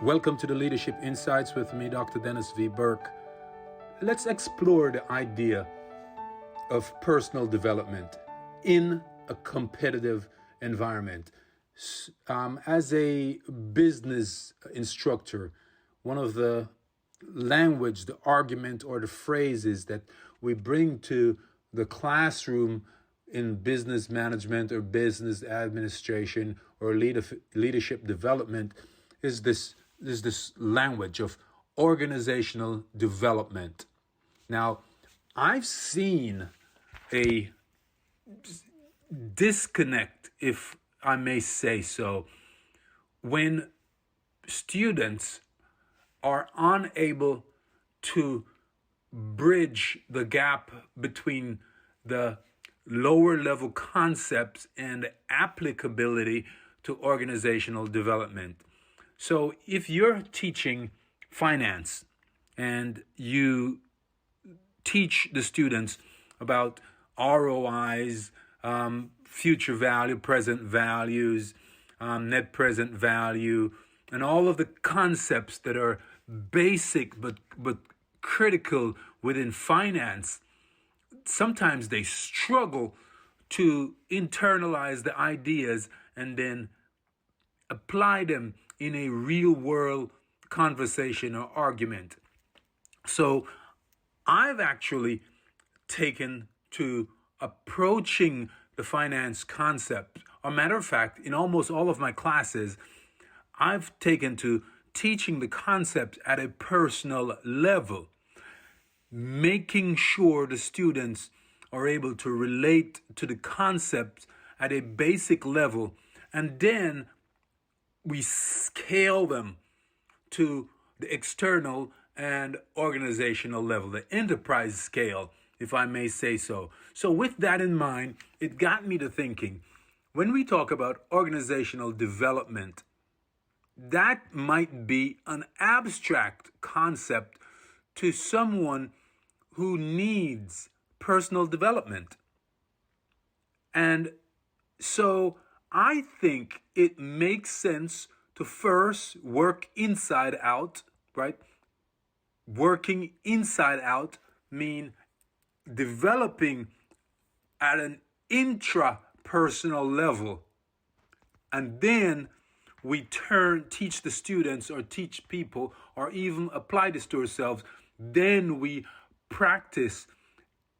Welcome to the Leadership Insights with me, Dr. Dennis V. Burke. Let's explore the idea of personal development in a competitive environment. As a business instructor, one of the language, the argument, or the phrases that we bring to the classroom in business management or business administration or leadership development is this language of organizational development. Now, I've seen a disconnect, if I may say so, when students are unable to bridge the gap between the lower level concepts and applicability to organizational development. So if you're teaching finance and you teach the students about ROIs, future value, present values, net present value, and all of the concepts that are basic but critical within finance, sometimes they struggle to internalize the ideas and then apply them in a real world conversation or argument. So I've actually taken to approaching the finance concept. A matter of fact, in almost all of my classes, I've taken to teaching the concept at a personal level, making sure the students are able to relate to the concept at a basic level, and then we scale them to the external and organizational level, the enterprise scale, if I may say so. So with that in mind, it got me to thinking, when we talk about organizational development, that might be an abstract concept to someone who needs personal development. And so I think it makes sense to first work inside out, right? Working inside out mean developing at an intrapersonal level. And then we teach the students or teach people or even apply this to ourselves. Then we practice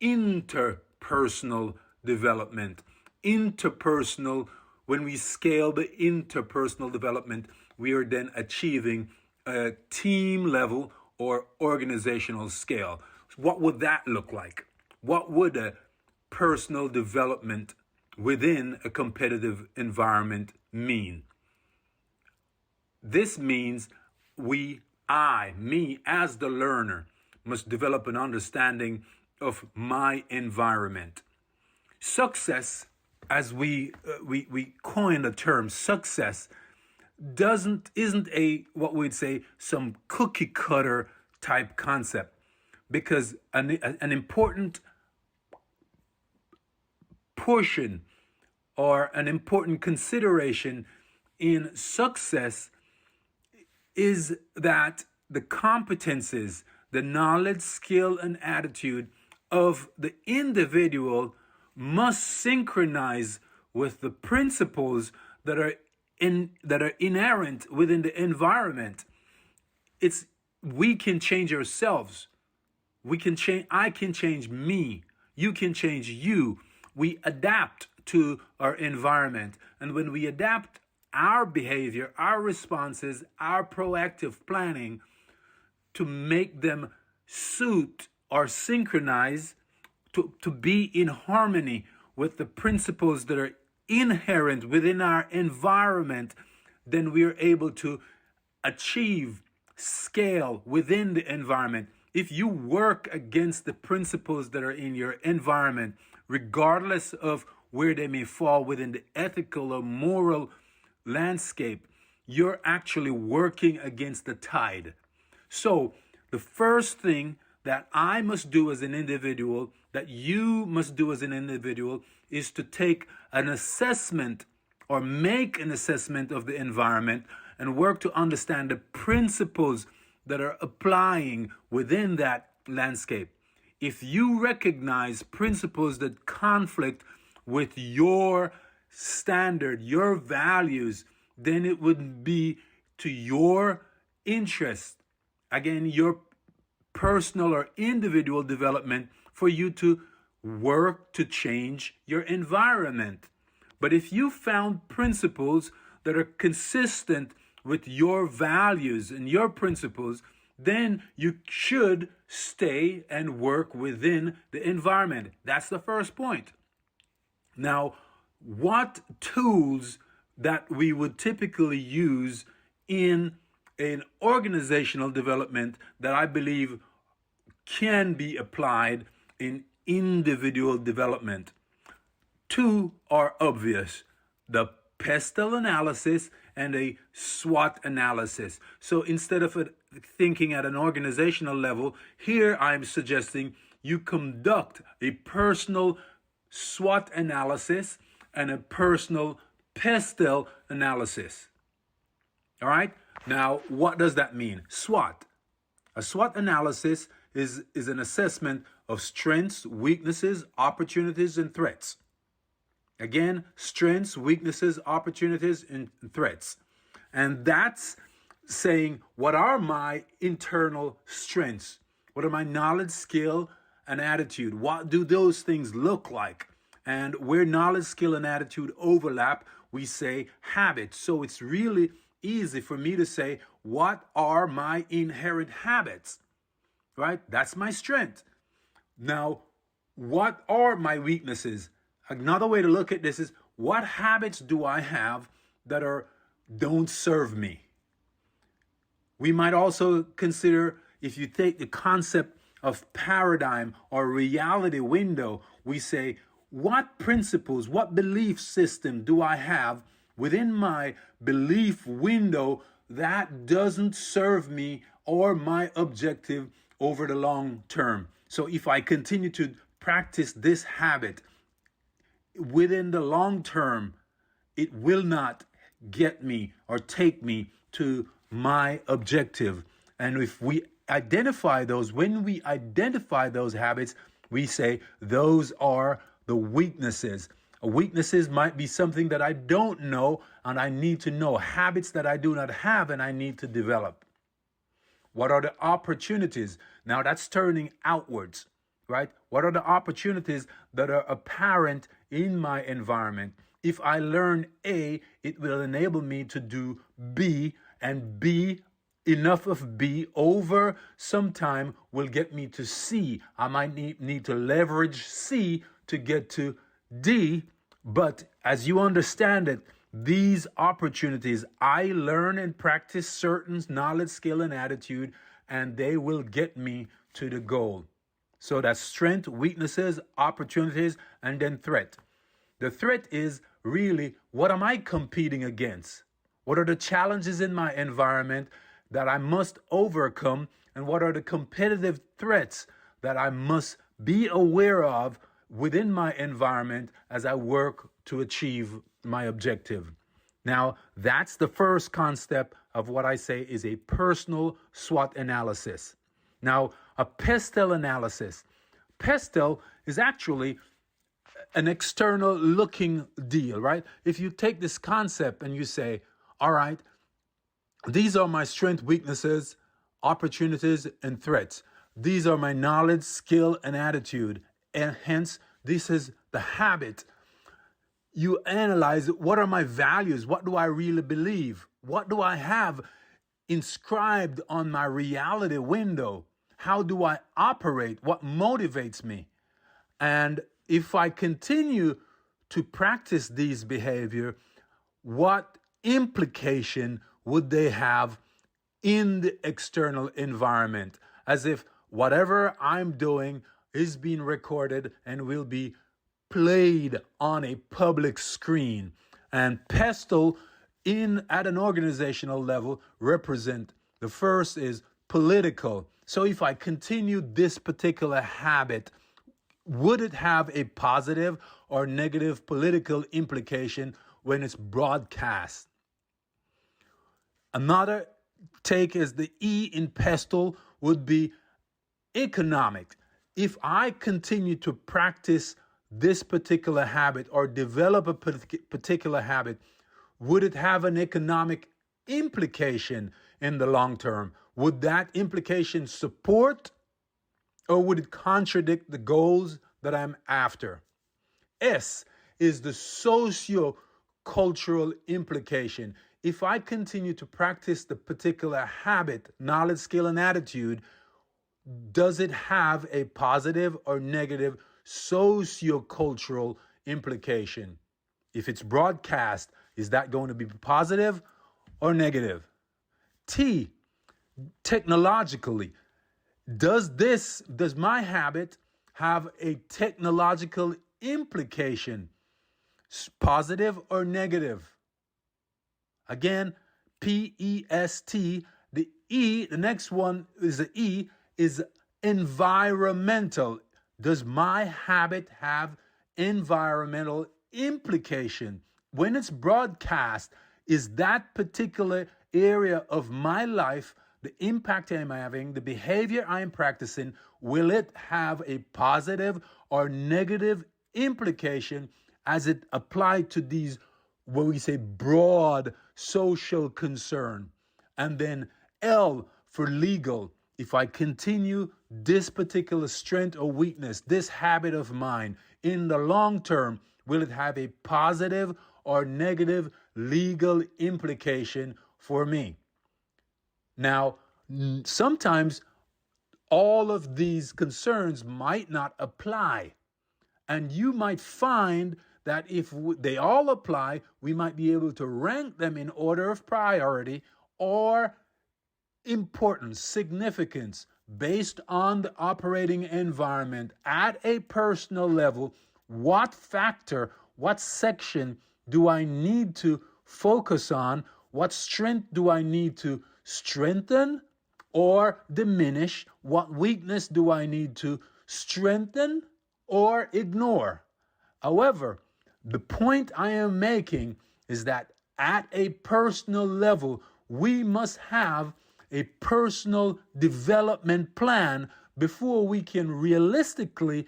interpersonal development. Interpersonal, when we scale the interpersonal development, we are then achieving a team level or organizational scale. What would that look like? What would a personal development within a competitive environment mean? This means me as the learner, must develop an understanding of my environment. Success, as we coin the term success, isn't a what we'd say some cookie cutter type concept, because an important portion or an important consideration in success is that the competences, the knowledge, skill, and attitude of the individual must synchronize with the principles that are inherent within the environment. We can change ourselves. I can change me. You can change you. We adapt to our environment. And when we adapt our behavior, our responses, our proactive planning to make them suit or synchronize to be in harmony with the principles that are inherent within our environment, then we are able to achieve scale within the environment. If you work against the principles that are in your environment, regardless of where they may fall within the ethical or moral landscape, you're actually working against the tide. So the first thing that I must do as an individual, that you must do as an individual, is to take an assessment or make an assessment of the environment and work to understand the principles that are applying within that landscape. If you recognize principles that conflict with your standard, your values, then it would be to your interest, again, your personal or individual development, for you to work to change your environment. But if you found principles that are consistent with your values and your principles, then you should stay and work within the environment. That's the first point. Now, what tools that we would typically use in an organizational development that I believe can be applied in individual development? Two are obvious: the pestle analysis and a SWOT analysis. So instead of thinking at an organizational level, here I'm suggesting you conduct a personal SWOT analysis and a personal pestle analysis. All right? Now, what does that mean? SWOT. A SWOT analysis is an assessment of strengths, weaknesses, opportunities, and threats. Again, strengths, weaknesses, opportunities, and threats. And that's saying, what are my internal strengths? What are my knowledge, skill, and attitude? What do those things look like? And where knowledge, skill, and attitude overlap, we say habits. So it's really easy for me to say, what are my inherent habits? Right? That's my strength. Now, what are my weaknesses? Another way to look at this is, what habits do I have that don't serve me? We might also consider, if you take the concept of paradigm or reality window, we say, what principles, what belief system do I have within my belief window that doesn't serve me or my objective over the long term? So if I continue to practice this habit within the long term, it will not get me or take me to my objective. And if we identify those, when we identify those habits, we say those are the weaknesses. Weaknesses might be something that I don't know and I need to know. Habits that I do not have and I need to develop. What are the opportunities? Now that's turning outwards, right? What are the opportunities that are apparent in my environment? If I learn A, it will enable me to do B, and B, enough of B over some time will get me to C. I might need to leverage C to get to D, but as you understand it, these opportunities, I learn and practice certain knowledge, skill, and attitude, and they will get me to the goal. So that's strength, weaknesses, opportunities, and then threat. The threat is really, what am I competing against? What are the challenges in my environment that I must overcome? And what are the competitive threats that I must be aware of within my environment as I work to achieve my objective? Now, that's the first concept of what I say is a personal SWOT analysis. Now, a pestle analysis. Pestle is actually an external looking deal, right? If you take this concept and you say, all right, these are my strengths, weaknesses, opportunities, and threats. These are my knowledge, skill, and attitude. And hence, this is the habit. You analyze, what are my values? What do I really believe? What do I have inscribed on my reality window? How do I operate? What motivates me? And if I continue to practice these behavior, what implication would they have in the external environment? As if whatever I'm doing is being recorded and will be played on a public screen. And pestle at an organizational level represent, the first is political. So if I continue this particular habit, would it have a positive or negative political implication when it's broadcast? Another take is the E in pestle would be economic. If I continue to practice this particular habit or develop a particular habit, would it have an economic implication in the long term? Would that implication support or would it contradict the goals that I'm after? S is the socio-cultural implication. If I continue to practice the particular habit, knowledge, skill, and attitude, does it have a positive or negative socio-cultural implication? If it's broadcast, is that going to be positive or negative? T, technologically, does my habit have a technological implication, positive or negative? Again, P-E-S-T, the E, the next one is the E, is environmental. Does my habit have environmental implication? When it's broadcast, is that particular area of my life, the impact I'm having, the behavior I am practicing, will it have a positive or negative implication as it applied to these, what we say, broad social concern? And then L for legal. If I continue this particular strength or weakness, this habit of mine, in the long term, will it have a positive or negative legal implication for me? Now, sometimes all of these concerns might not apply. And you might find that if they all apply, we might be able to rank them in order of priority or importance, significance, based on the operating environment at a personal level. What factor, what section do I need to focus on? What strength do I need to strengthen or diminish? What weakness do I need to strengthen or ignore? However, the point I am making is that at a personal level, we must have a personal development plan before we can realistically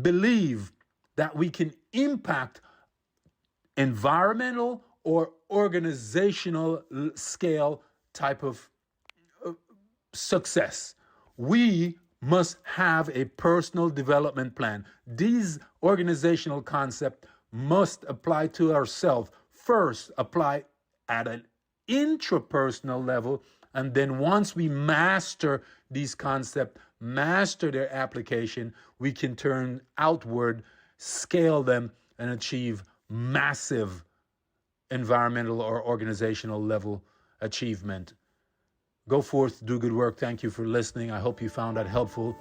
believe that we can impact environmental or organizational scale type of success. We must have a personal development plan. These organizational concepts must apply to ourselves. First, apply at an intrapersonal level, and then once we master these concepts, master their application, we can turn outward, scale them, and achieve massive environmental or organizational level achievement. Go forth, do good work. Thank you for listening. I hope you found that helpful.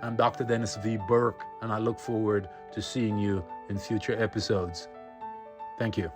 I'm Dr. Dennis V. Burke, and I look forward to seeing you in future episodes. Thank you.